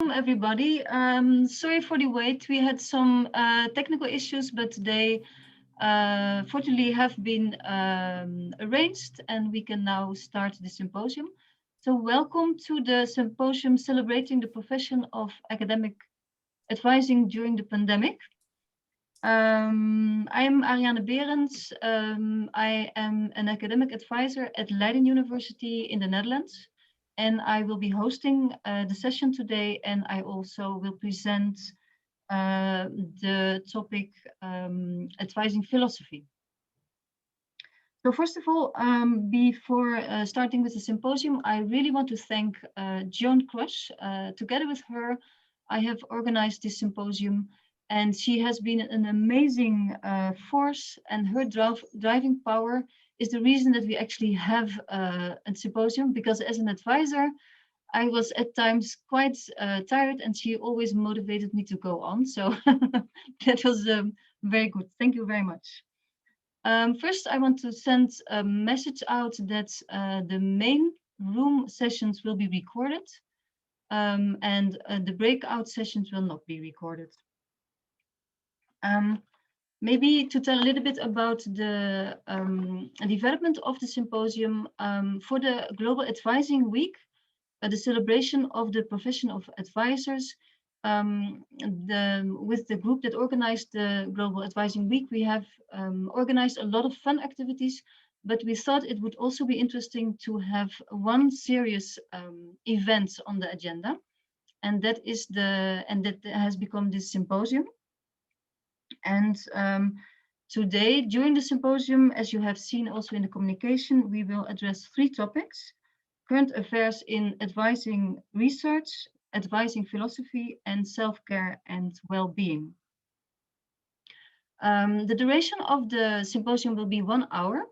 Everybody. Sorry for the wait. We had some technical issues, but they fortunately have been arranged and we can now start the symposium. So welcome to the symposium celebrating the profession of academic advising during the pandemic. I'm Ariane Berends. I am an academic advisor at Leiden University in the Netherlands, and I will be hosting the session today, and I also will present the topic advising philosophy. So first of all, before starting with the symposium, I really want to thank Joan Crush. Together with her, I have organized this symposium, and she has been an amazing force, and her driving power is the reason that we actually have a symposium, because as an advisor, I was at times quite tired, and she always motivated me to go on. So that was very good. Thank you very much. First, I want to send a message out that the main room sessions will be recorded and the breakout sessions will not be recorded. Maybe to tell a little bit about the development of the symposium, for the Global Advising Week, the celebration of the profession of advisors, with the group that organized the Global Advising Week, we have organized a lot of fun activities, but we thought it would also be interesting to have one serious event on the agenda, and that has become this symposium. And today, during the symposium, as you have seen also in the communication, we will address three topics: current affairs in advising research, advising philosophy, and self-care and well-being. The duration of the symposium will be 1 hour.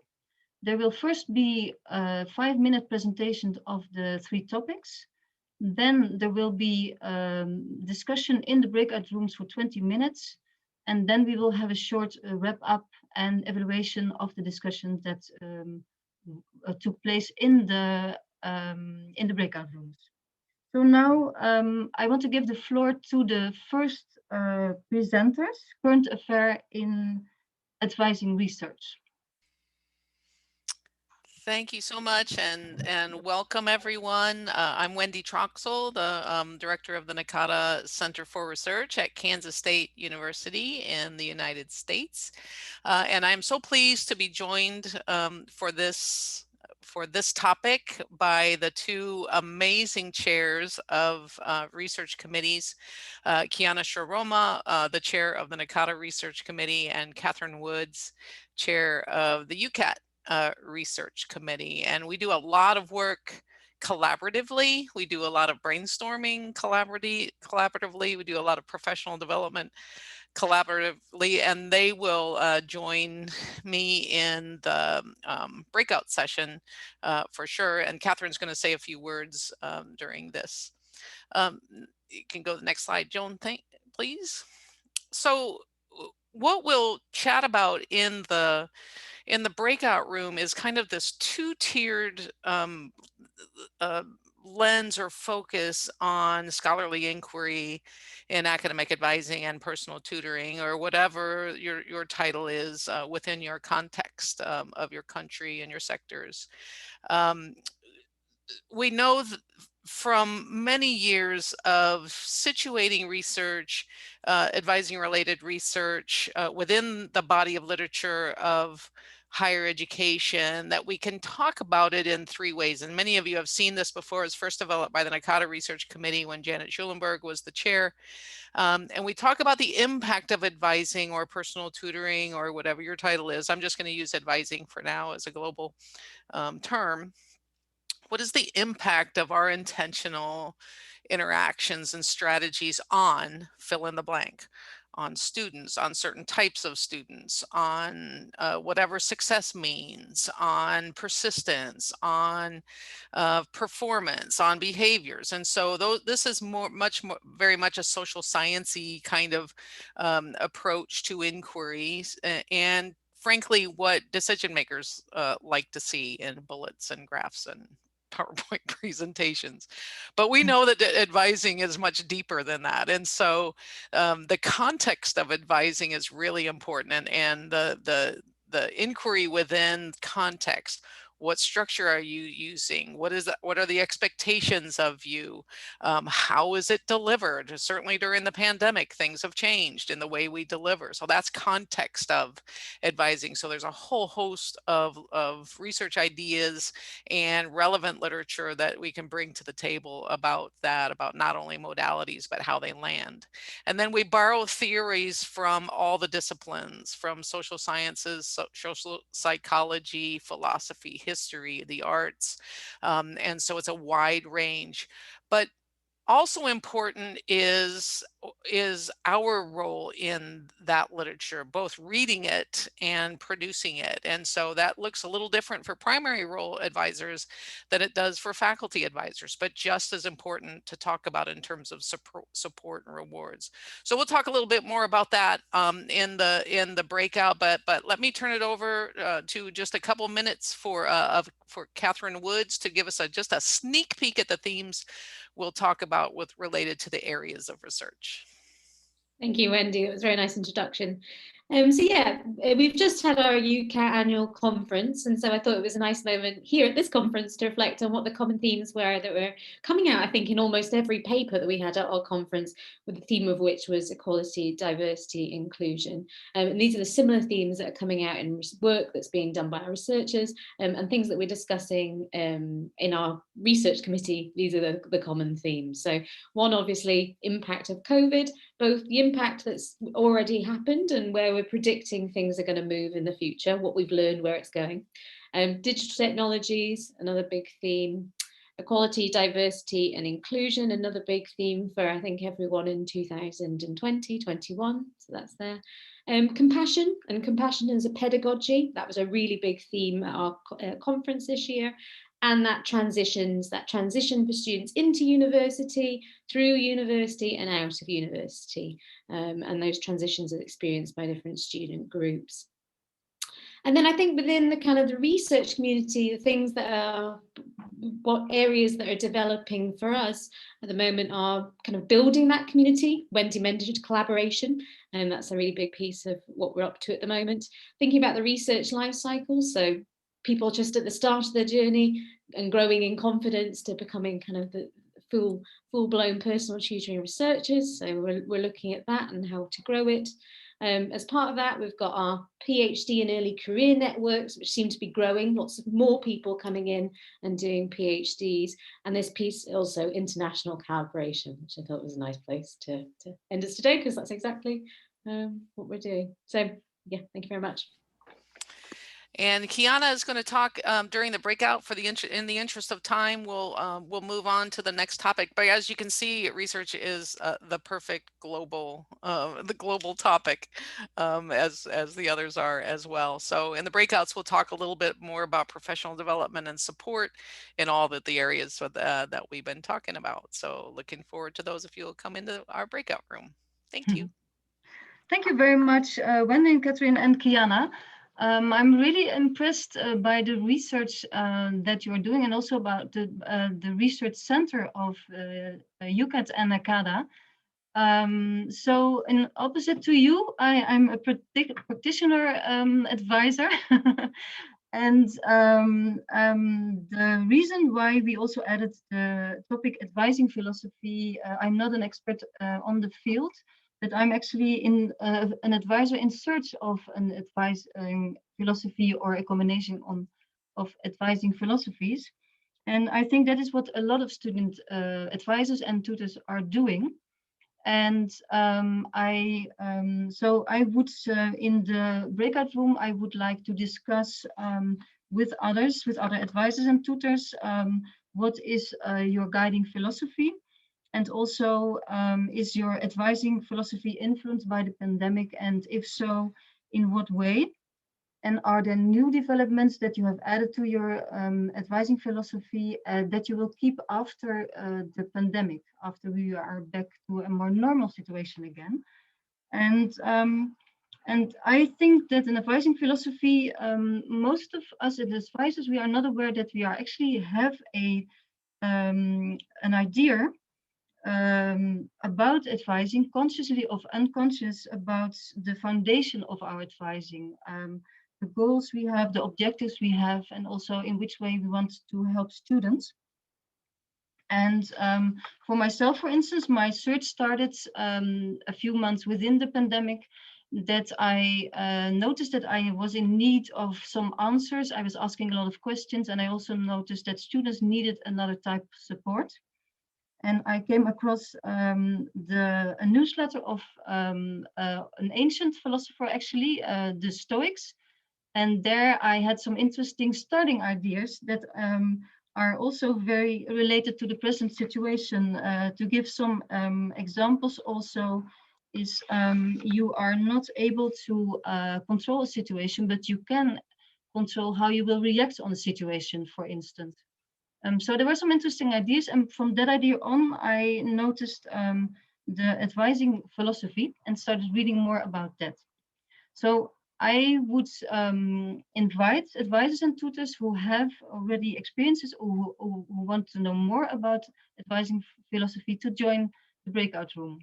There will first be a 5-minute presentation of the three topics. Then there will be discussion in the breakout rooms for 20 minutes. And then we will have a short wrap up and evaluation of the discussion that took place in the breakout rooms. So now I want to give the floor to the first presenters, current affair in advising research. Thank you so much, and welcome everyone. I'm Wendy Troxel, the director of the Nakata Center for Research at Kansas State University in the United States. And I'm so pleased to be joined for this topic by the two amazing chairs of research committees, Kiana Shiroma, the chair of the Nakata Research Committee, and Catherine Woods, chair of the UCAT Research Committee. And we do a lot of work collaboratively. We do a lot of brainstorming collaboratively. We do a lot of professional development collaboratively, and they will join me in the breakout session for sure. And Catherine's going to say a few words during this. You can go to the next slide, Joan, please. So what we'll chat about in the breakout room is kind of this two-tiered lens or focus on scholarly inquiry in academic advising and personal tutoring, or whatever your title is within your context of your country and your sectors. We know from many years of situating research, advising related research within the body of literature of higher education, that we can talk about it in three ways. And many of you have seen this before. It was first developed by the Nakata Research Committee when Janet Schulenberg was the chair. And we talk about the impact of advising or personal tutoring or whatever your title is. I'm just going to use advising for now as a global term. What is the impact of our intentional interactions and strategies on fill in the blank, on students, on certain types of students, on whatever success means, on persistence, on performance, on behaviors? And so this is very much a social sciencey kind of approach to inquiries, and frankly, what decision makers like to see in bullets and graphs and PowerPoint presentations. But we know that advising is much deeper than that. And so the context of advising is really important, and the inquiry within context. What structure are you using? What are the expectations of you? How is it delivered? Certainly during the pandemic, things have changed in the way we deliver. So that's context of advising. So there's a whole host of research ideas and relevant literature that we can bring to the table about that, about not only modalities, but how they land. And then we borrow theories from all the disciplines, from social sciences, social psychology, philosophy, history, the arts. And so it's a wide range. But also important is our role in that literature, both reading it and producing it. And so that looks a little different for primary role advisors than it does for faculty advisors, but just as important to talk about in terms of support and rewards. So we'll talk a little bit more about that in the breakout, but let me turn it over to just a couple minutes for Catherine Woods to give us just a sneak peek at the themes we'll talk about related to the areas of research. Thank you, Wendy. It was a very nice introduction. So yeah, we've just had our UCAT annual conference, and so I thought it was a nice moment here at this conference to reflect on what the common themes were that were coming out, I think, in almost every paper that we had at our conference, with the theme of which was equality, diversity, inclusion. And these are the similar themes that are coming out in work that's being done by our researchers, and things that we're discussing in our research committee. These are the common themes. So one, obviously, impact of COVID, both the impact that's already happened and where we're predicting things are going to move in the future, what we've learned, where it's going. Digital technologies, another big theme. Equality, diversity, and inclusion, another big theme for, I think, everyone in 2020, 21, so that's there. Compassion, and compassion as a pedagogy, that was a really big theme at our conference this year. And that transition for students into university, through university, and out of university. And those transitions are experienced by different student groups. And then I think within the kind of the research community, the things that are, what areas that are developing for us at the moment are kind of building that community. Wendy mentioned collaboration, and that's a really big piece of what we're up to at the moment. Thinking about the research life cycle, so people just at the start of their journey and growing in confidence to becoming kind of the full-blown personal tutoring researchers. So we're looking at that and how to grow it. As part of that, we've got our PhD and early career networks, which seem to be growing, lots of more people coming in and doing PhDs. And this piece also international collaboration, which I thought was a nice place to end us today, because that's exactly what we're doing. So yeah, thank you very much. And Kiana is going to talk during the breakout. In the interest of time, we'll move on to the next topic. But as you can see, research is the perfect global topic, as the others are as well. So in the breakouts, we'll talk a little bit more about professional development and support in all the areas that we've been talking about. So looking forward to those if you'll come into our breakout room. Thank you. Thank you very much, Wendy, Catherine, and Kiana. I'm really impressed by the research that you're doing, and also about the research center of UCAT and NACADA. So in opposite to you, I'm a practitioner advisor. And the reason why we also added the topic advising philosophy, I'm not an expert on the field, but I'm actually an advisor in search of an advising philosophy or a combination of advising philosophies. And I think that is what a lot of student advisors and tutors are doing. And so I would, in the breakout room, I would like to discuss with other advisors and tutors, what is your guiding philosophy? And also, is your advising philosophy influenced by the pandemic? And if so, in what way? And are there new developments that you have added to your advising philosophy that you will keep after the pandemic, after we are back to a more normal situation again? And And I think that in advising philosophy, most of us as advisors, we are not aware that we are actually have an idea about advising, consciously or unconscious, about the foundation of our advising, the goals we have, the objectives we have, and also in which way we want to help students. And for myself, for instance, my search started a few months within the pandemic, that I noticed that I was in need of some answers. I was asking a lot of questions, and I also noticed that students needed another type of support. And I came across a newsletter of an ancient philosopher, actually, the Stoics. And there I had some interesting starting ideas that are also very related to the present situation. To give some examples also is you are not able to control a situation, but you can control how you will react on a situation, for instance. So there were some interesting ideas, and from that idea on, I noticed the advising philosophy and started reading more about that. So I would invite advisors and tutors who have already experiences, or who want to know more about advising philosophy, to join the breakout room.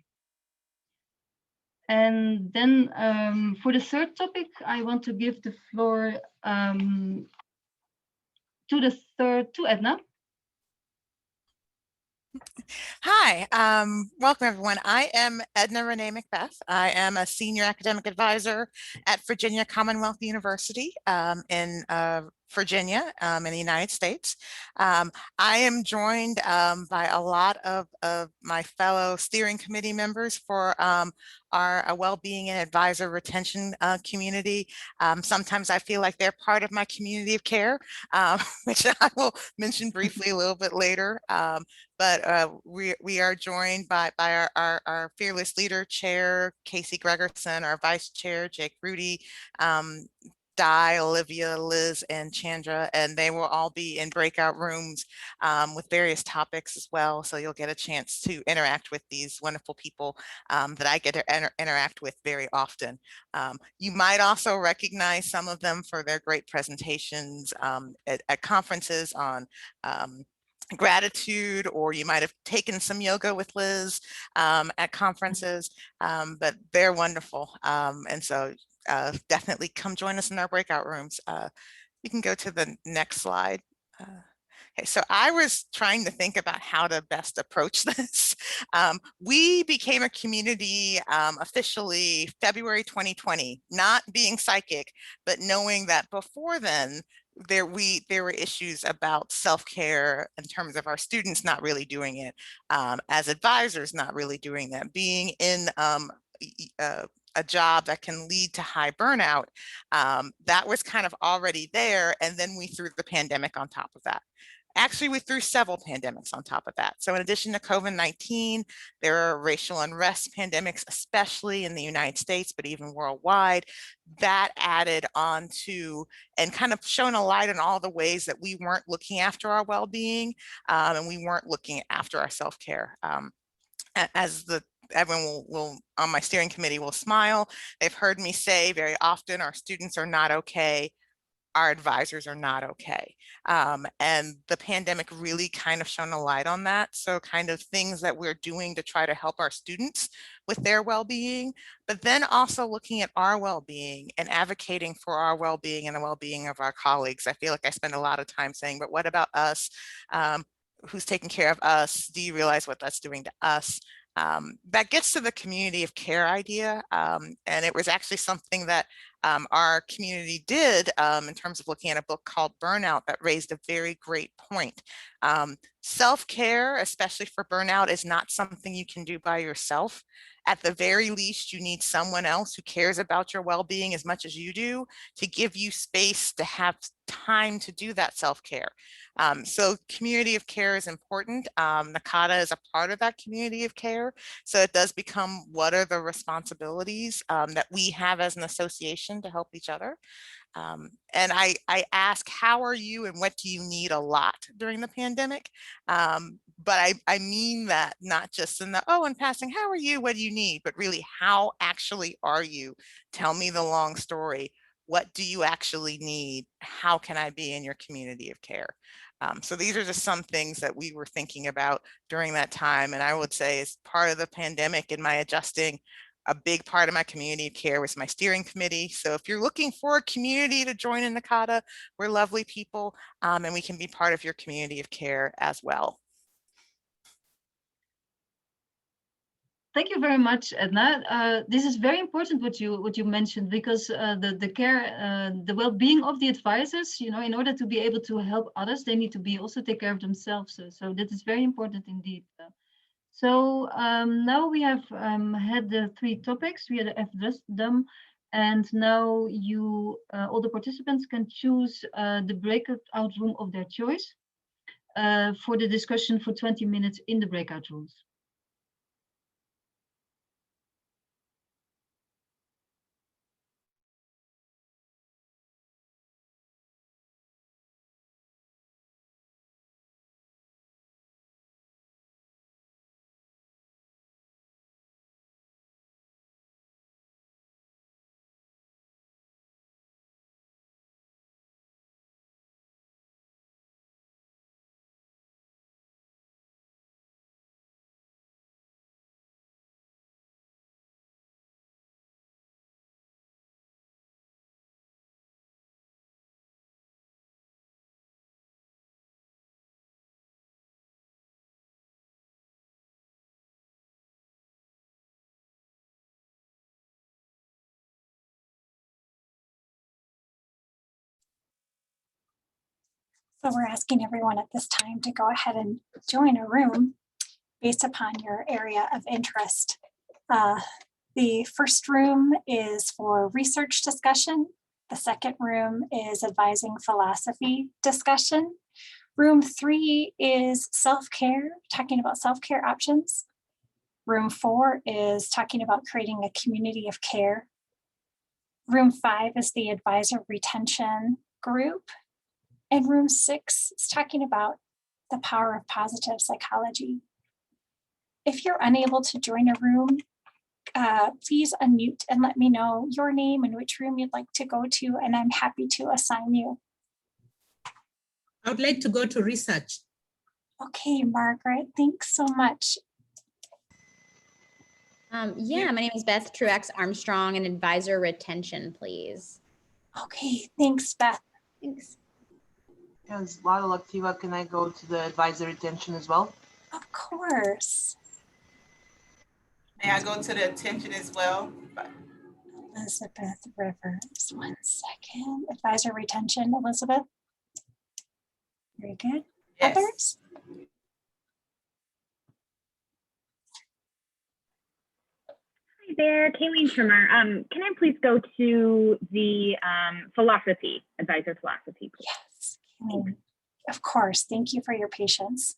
And then for the third topic, I want to give the floor to Edna. Hi, welcome everyone. I am Edna Renee Macbeth. I am a senior academic advisor at Virginia Commonwealth University in Virginia in the United States. I am joined by a lot of my fellow steering committee members for our well-being and advisor retention community. Sometimes I feel like they're part of my community of care, which I will mention briefly a little bit later. But we are joined by our fearless leader chair, Casey Gregerson, our vice chair, Jake Rudy, Di, Olivia, Liz, and Chandra, and they will all be in breakout rooms with various topics as well. So you'll get a chance to interact with these wonderful people that I get to interact with very often. You might also recognize some of them for their great presentations at conferences on gratitude, or you might have taken some yoga with Liz at conferences, but they're wonderful. And so definitely come join us in our breakout rooms. You can go to the next slide. Okay, so I was trying to think about how to best approach this. We became a community officially February 2020, not being psychic, but knowing that before then, there were issues about self-care in terms of our students not really doing it, as advisors not really doing that, being in a job that can lead to high burnout. That was kind of already there, and then we threw the pandemic on top of that. Actually, we threw several pandemics on top of that. So in addition to COVID-19, there are racial unrest pandemics, especially in the United States, but even worldwide. That added on to and kind of shone a light on all the ways that we weren't looking after our well-being, and we weren't looking after our self-care. As everyone will on my steering committee will smile. They've heard me say very often, our students are not okay. Our advisors are not okay. And the pandemic really kind of shone a light on that. So kind of things that we're doing to try to help our students with their well-being, but then also looking at our well-being and advocating for our well-being and the well-being of our colleagues. I feel like I spend a lot of time saying, but what about us? Who's taking care of us? Do you realize what that's doing to us? That gets to the community of care idea. And it was actually something that our community did in terms of looking at a book called Burnout that raised a very great point. Self-care, especially for burnout, is not something you can do by yourself. At the very least, you need someone else who cares about your well-being as much as you do to give you space to have time to do that self-care. So community of care is important. NACADA is a part of that community of care. So it does become, what are the responsibilities that we have as an association to help each other? And I ask, how are you and what do you need a lot during the pandemic? but I mean that not just in the, oh, in passing, how are you? What do you need? But really, how actually are you? Tell me the long story. What do you actually need? How can I be in your community of care? So these are just some things that we were thinking about during that time. And I would say as part of the pandemic and my adjusting, a big part of my community of care was my steering committee. So if you're looking for a community to join in NACADA, we're lovely people, and we can be part of your community of care as well. Thank you very much, Edna. This is very important what you mentioned, because the care, the well-being of the advisors, you know, in order to be able to help others, they need to be also take care of themselves. So that is very important indeed. So now we have had the 3 topics, we had addressed them, and now you, all the participants can choose the breakout room of their choice for the discussion for 20 minutes in the breakout rooms. So we're asking everyone at this time to go ahead and join a room based upon your area of interest. The first room is for research discussion. The second room is advising philosophy discussion. Room 3 is self-care, talking about self-care options. Room 4 is talking about creating a community of care. Room 5 is the advisor retention group. And room 6 is talking about the power of positive psychology. If you're unable to join a room, please unmute and let me know your name and which room you'd like to go to, and I'm happy to assign you. I would like to go to research. Okay, Margaret, thanks so much. Yeah, my name is Beth Truax Armstrong, and advisor retention, please. Okay, thanks, Beth. Thanks. As Lala Lactiva, can I go to the advisor retention as well? Of course. May I go to the attention as well? Elizabeth Rivers, 1 second. Advisor retention, Elizabeth. Very good. Yes. Others? Hi there, Kayleen Trimmer. Can I please go to the philosophy, advisor philosophy, please? Yes, Kayleen. Of course. Thank you for your patience.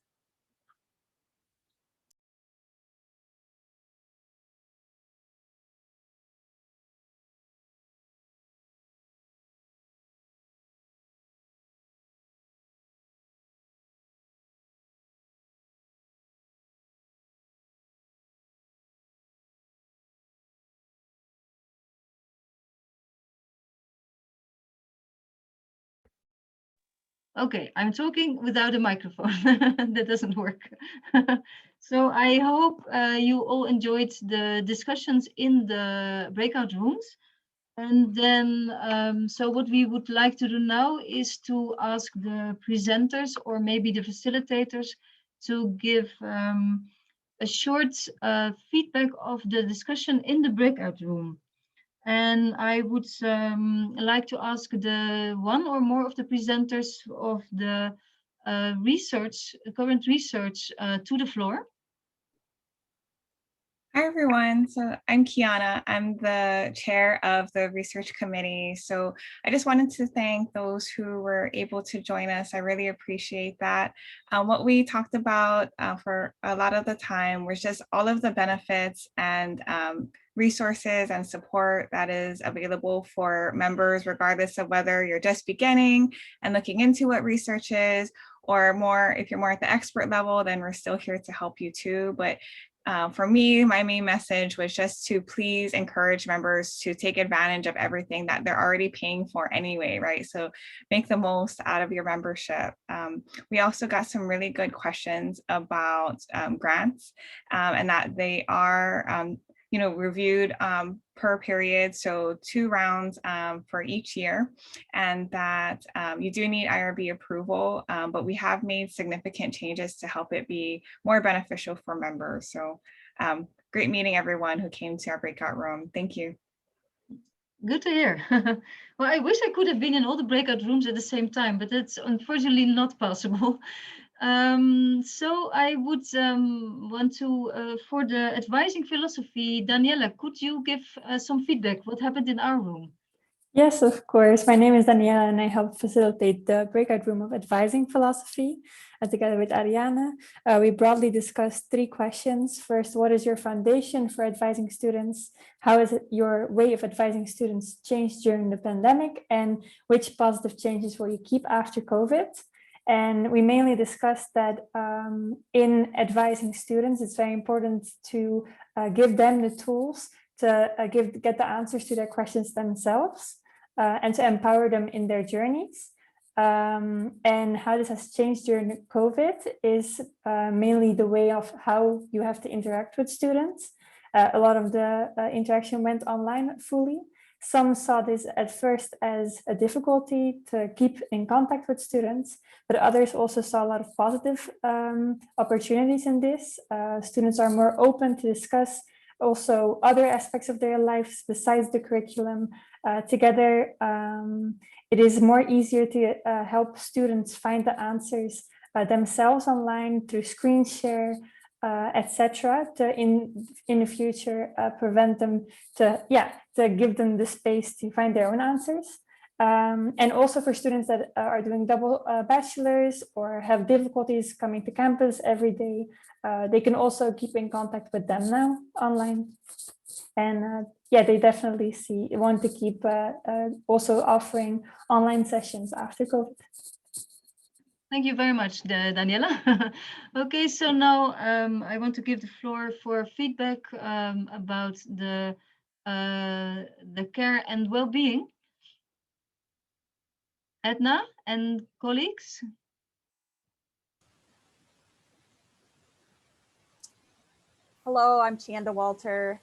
Okay, I'm talking without a microphone. That doesn't work. So I hope you all enjoyed the discussions in the breakout rooms. And then, so what we would like to do now is to ask the presenters or maybe the facilitators to give a short feedback of the discussion in the breakout room. And I would like to ask the one or more of the presenters of the current research to the floor. Hi, everyone. So I'm Kiana. I'm the chair of the research committee. So I just wanted to thank those who were able to join us. I really appreciate that. What we talked about for a lot of the time was just all of the benefits and resources and support that is available for members, regardless of whether you're just beginning and looking into what research is, or more, if you're more at the expert level, then we're still here to help you too. But for me, my main message was just to please encourage members to take advantage of everything that they're already paying for anyway, right? So make the most out of your membership. We also got some really good questions about grants, and that they are reviewed per period, so 2 rounds for each year, and that you do need IRB approval, but we have made significant changes to help it be more beneficial for members. So great meeting everyone who came to our breakout room. Thank you. Good to hear. Well, I wish I could have been in all the breakout rooms at the same time, but it's unfortunately not possible. So I would want to, for the advising philosophy, Daniela, could you give some feedback? What happened in our room? Yes, of course. My name is Daniela and I help facilitate the breakout room of advising philosophy together with Ariane. We broadly discussed 3 questions. First, what is your foundation for advising students? How is it your way of advising students changed during the pandemic? And which positive changes will you keep after COVID? And we mainly discussed that in advising students, it's very important to give them the tools to get the answers to their questions themselves and to empower them in their journeys. And how this has changed during COVID is mainly the way of how you have to interact with students. A lot of the interaction went online fully. Some saw this at first as a difficulty to keep in contact with students, but others also saw a lot of positive opportunities in this. Students are more open to discuss also other aspects of their lives besides the curriculum. Together, it is more easier to help students find the answers themselves online through screen share, etc. To in the future prevent them to give them the space to find their own answers. And also for students that are doing double bachelors or have difficulties coming to campus every day, they can also keep in contact with them now online. And they definitely want to keep also offering online sessions after COVID. Thank you very much, Daniela. Okay, so now I want to give the floor for feedback about the care and well-being. Edna and colleagues. Hello, I'm Chanda Walter,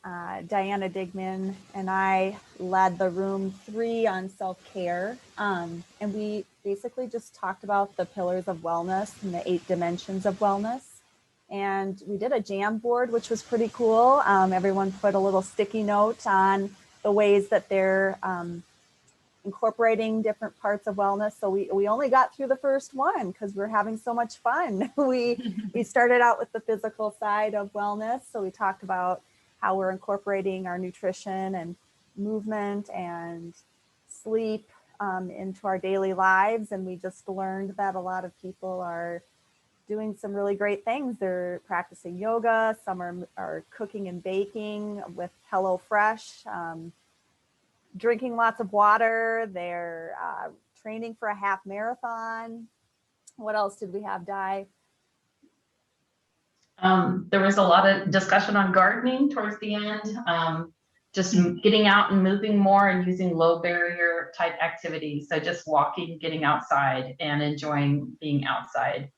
Diana Digman, and I led the room 3 on self-care. And we basically just talked about the pillars of wellness and the 8 dimensions of wellness. And we did a jam board, which was pretty cool. Everyone put a little sticky note on the ways that they're incorporating different parts of wellness. So we only got through the first one because we're having so much fun. We started out with the physical side of wellness. So we talked about how we're incorporating our nutrition and movement and sleep into our daily lives. And we just learned that a lot of people are doing some really great things. They're practicing yoga. Some are cooking and baking with HelloFresh. Drinking lots of water. They're training for a half marathon. What else did we have, Di? There was a lot of discussion on gardening towards the end, just getting out and moving more and using low barrier type activities. So just walking, getting outside and enjoying being outside.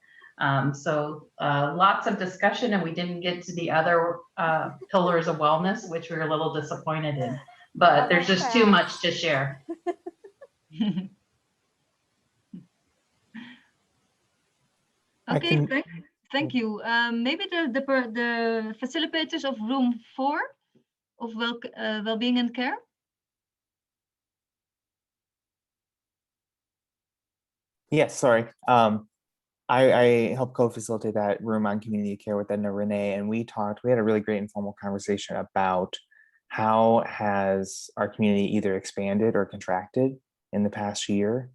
So lots of discussion, and we didn't get to the other pillars of wellness, which we were a little disappointed in. But there's just too much to share. Okay, thank you. Maybe the facilitators of room 4 of well-being and care. Yes, sorry. I helped co-facilitate that room on community care with Edna, Renee, and we had a really great informal conversation about how has our community either expanded or contracted in the past year,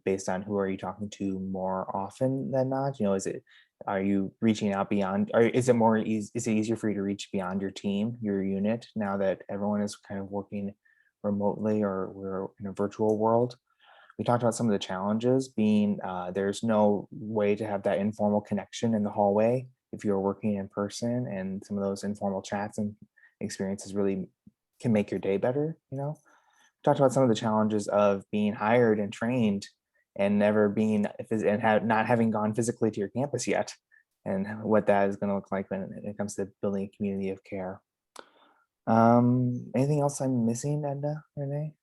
based on who are you talking to more often than not? You know, are you reaching out beyond, or is it easier for you to reach beyond your team, your unit, now that everyone is kind of working remotely or we're in a virtual world? We talked about some of the challenges being there's no way to have that informal connection in the hallway if you're working in person, and some of those informal chats and experiences really can make your day better. You know, we talked about some of the challenges of being hired and trained and never being not having gone physically to your campus yet, and what that is going to look like when it comes to building a community of care. Anything else I'm missing, Edna, Renee?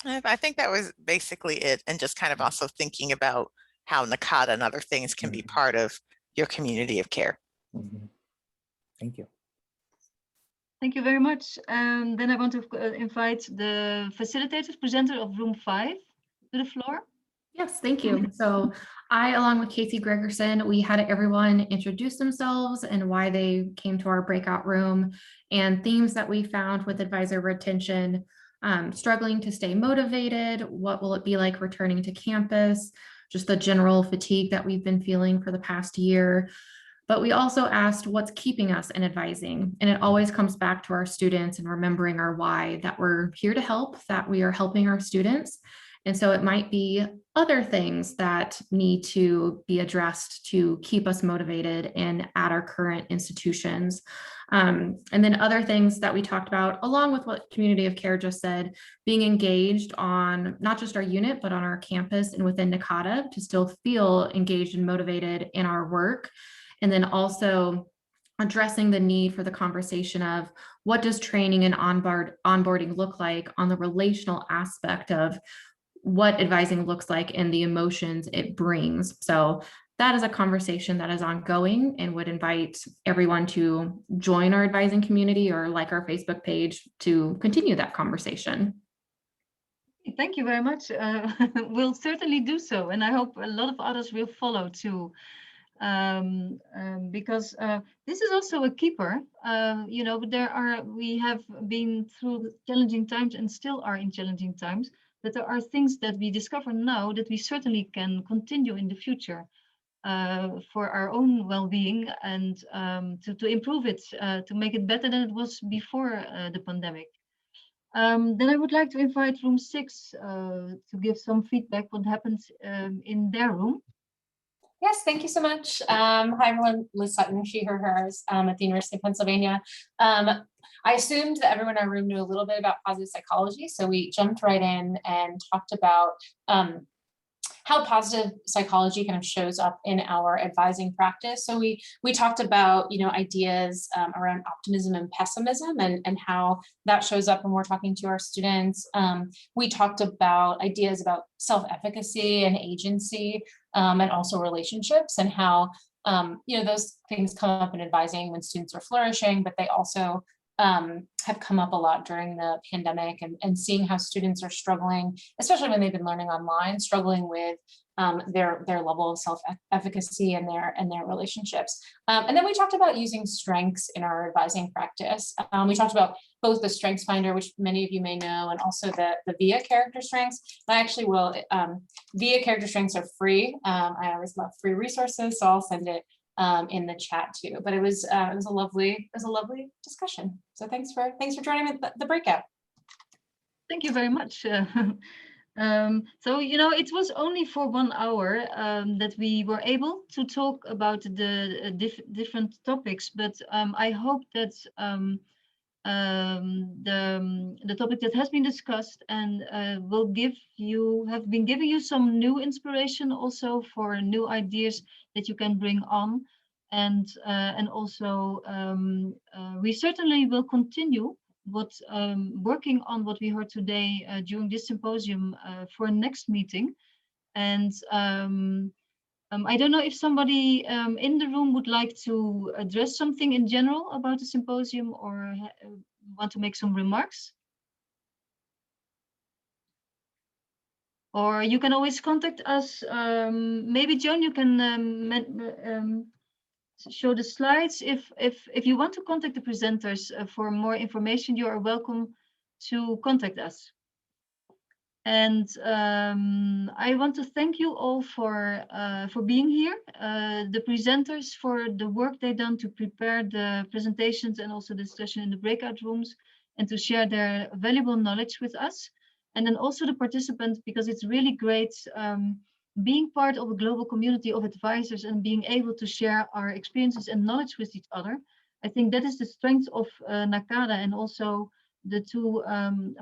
I think that was basically it, and just kind of also thinking about how NACADA and other things can be part of your community of care. Thank you. Thank you very much. Then I want to invite the facilitator, presenter of room 5 to the floor. Yes, thank you. So I, along with Casey Gregerson, we had everyone introduce themselves and why they came to our breakout room, and themes that we found with advisor retention, struggling to stay motivated, what will it be like returning to campus, just the general fatigue that we've been feeling for the past year. But we also asked what's keeping us in advising. And it always comes back to our students and remembering our why, that we're here to help, that we are helping our students. And so it might be other things that need to be addressed to keep us motivated and at our current institutions. And then other things that we talked about, along with what Community of Care just said, being engaged on not just our unit, but on our campus and within NACADA to still feel engaged and motivated in our work. And then also addressing the need for the conversation of what does training and onboarding look like on the relational aspect of what advising looks like and the emotions it brings. So that is a conversation that is ongoing, and would invite everyone to join our advising community or like our Facebook page to continue that conversation. Thank you very much. We'll certainly do so, and I hope a lot of others will follow too. Because this is also a keeper. You know, we have been through challenging times and still are in challenging times, but there are things that we discover now that we certainly can continue in the future for our own well-being, and to improve it, to make it better than it was before the pandemic. Then I would like to invite room 6 to give some feedback what happens in their room. Yes, thank you so much. Hi, everyone. Liz Sutton, she, her, hers, at the University of Pennsylvania. I assumed that everyone in our room knew a little bit about positive psychology, so we jumped right in and talked about how positive psychology kind of shows up in our advising practice. So we talked about, you know, ideas around optimism and pessimism, and how that shows up when we're talking to our students. We talked about ideas about self-efficacy and agency, and also relationships, and how you know, those things come up in advising when students are flourishing, but they also have come up a lot during the pandemic, and seeing how students are struggling, especially when they've been learning online, struggling with their level of self-efficacy and their relationships. And then we talked about using strengths in our advising practice. We talked about both the Strengths Finder, which many of you may know, and also the VIA character strengths. I actually will, VIA character strengths are free. I always love free resources, so I'll send it in the chat too. But it was a lovely discussion. So thanks for joining me at the breakout. Thank you very much. So, you know, it was only for 1 hour that we were able to talk about the different topics, but I hope that the topic that has been discussed and have been giving you some new inspiration also for new ideas that you can bring on, and also we certainly will continue working on what we heard today during this symposium for next meeting. And I don't know if somebody in the room would like to address something in general about the symposium, or want to make some remarks. Or you can always contact us. Maybe Joan, you can show the slides. If you want to contact the presenters for more information, you are welcome to contact us. And I want to thank you all for being here, the presenters for the work they've done to prepare the presentations and also the discussion in the breakout rooms, and to share their valuable knowledge with us. And then also the participants, because it's really great being part of a global community of advisors and being able to share our experiences and knowledge with each other. I think that is the strength of NACADA and also the two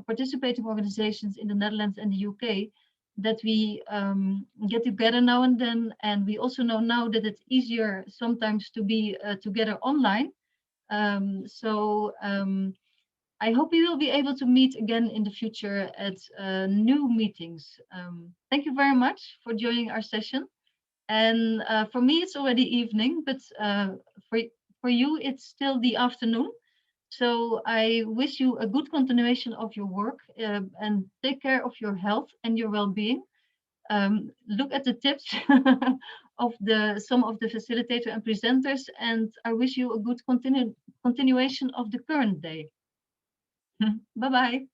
participating organizations in the Netherlands and the UK, that we get together now and then. And we also know now that it's easier sometimes to be together online. I hope we will be able to meet again in the future at new meetings. Thank you very much for joining our session. And for me, it's already evening, but for you, it's still the afternoon. So I wish you a good continuation of your work and take care of your health and your well-being. Look at the tips of some of the facilitator and presenters, and I wish you a good continuation of the current day. Bye-bye.